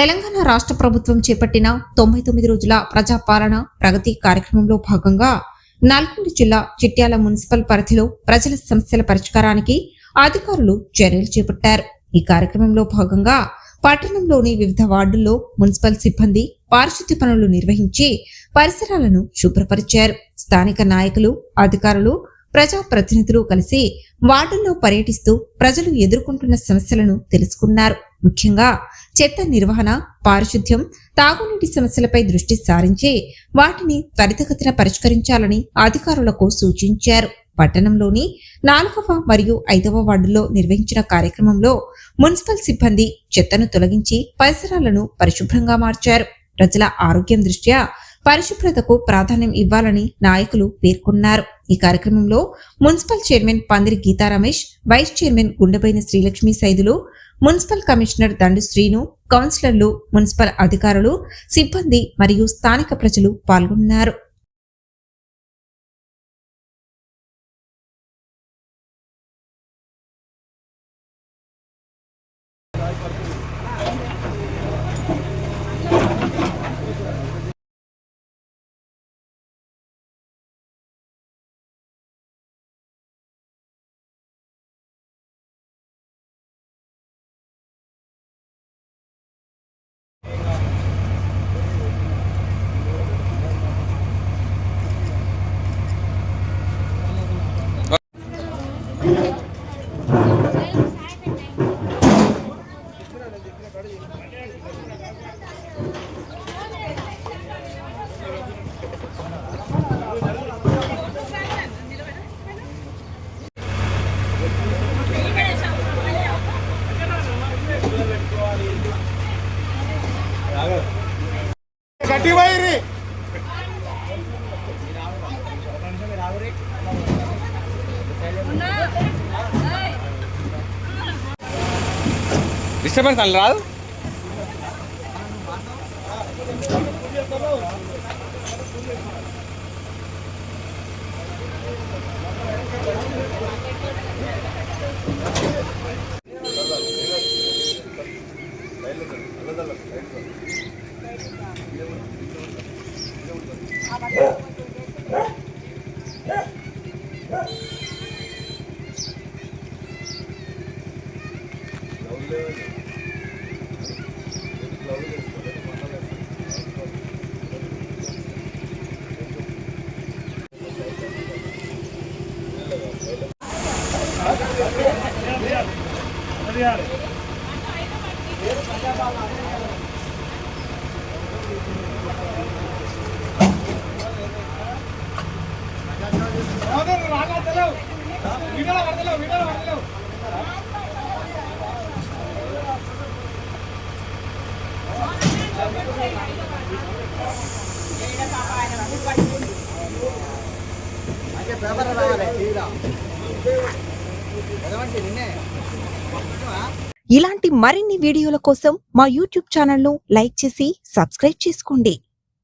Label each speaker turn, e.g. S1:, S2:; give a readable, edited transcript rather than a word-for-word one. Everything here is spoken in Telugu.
S1: తెలంగాణ రాష్ట్ర ప్రభుత్వం చేపట్టిన 99 రోజుల ప్రజాపాలన ప్రగతి కార్యక్రమంలో భాగంగా నల్గొండ జిల్లా చిట్యాల మున్సిపల్ పరిధిలో ప్రజల సమస్యల పరిష్కారానికి అధికారులు చర్యలు చేపట్టారు. ఈ కార్యక్రమంలో భాగంగా పట్టణంలోని వివిధ వార్డుల్లో మున్సిపల్ సిబ్బంది పారిశుద్ధ్య పనులు నిర్వహించి పరిసరాలను శుభ్రపరిచారు. స్థానిక నాయకులు, అధికారులు, ప్రజాప్రతినిధులు కలిసి వార్డుల్లో పర్యటిస్తూ ప్రజలు ఎదుర్కొంటున్న సమస్యలను తెలుసుకున్నారు. ముఖ్యంగా చెత్త నిర్వహణ, పారిశుద్ధ్యం, తాగునీటి సమస్యలపై దృష్టి సారించి వాటిని త్వరితగతిన పరిష్కరించాలని అధికారులకు సూచించారు. పట్టణంలోని 4వ మరియు 5వ వార్డుల్లో నిర్వహించిన కార్యక్రమంలో మున్సిపల్ సిబ్బంది చెత్తను తొలగించి పరిసరాలను పరిశుభ్రంగా మార్చారు. ప్రజల ఆరోగ్యం దృష్ట్యా పరిశుభ్రతకు ప్రాధాన్యం ఇవ్వాలని నాయకులు పేర్కొన్నారు. ఈ కార్యక్రమంలో municipal chairman Pandiri Geetha Ramesh, vice chairman Gundebaina Srilakshmi Saidulu, municipal commissioner Dandu Srinu, కౌన్సిలర్లు, మున్సిపల్ అధికారులు, సిబ్బంది మరియు స్థానిక ప్రజలు పాల్గొన్నారు.
S2: డిస్టర్బెన్స్ అని రాదు.
S1: ఇలాంటి మరిన్ని వీడియోల కోసం మా యూట్యూబ్ ఛానల్ను లైక్ చేసి సబ్స్క్రైబ్ చేసుకోండి.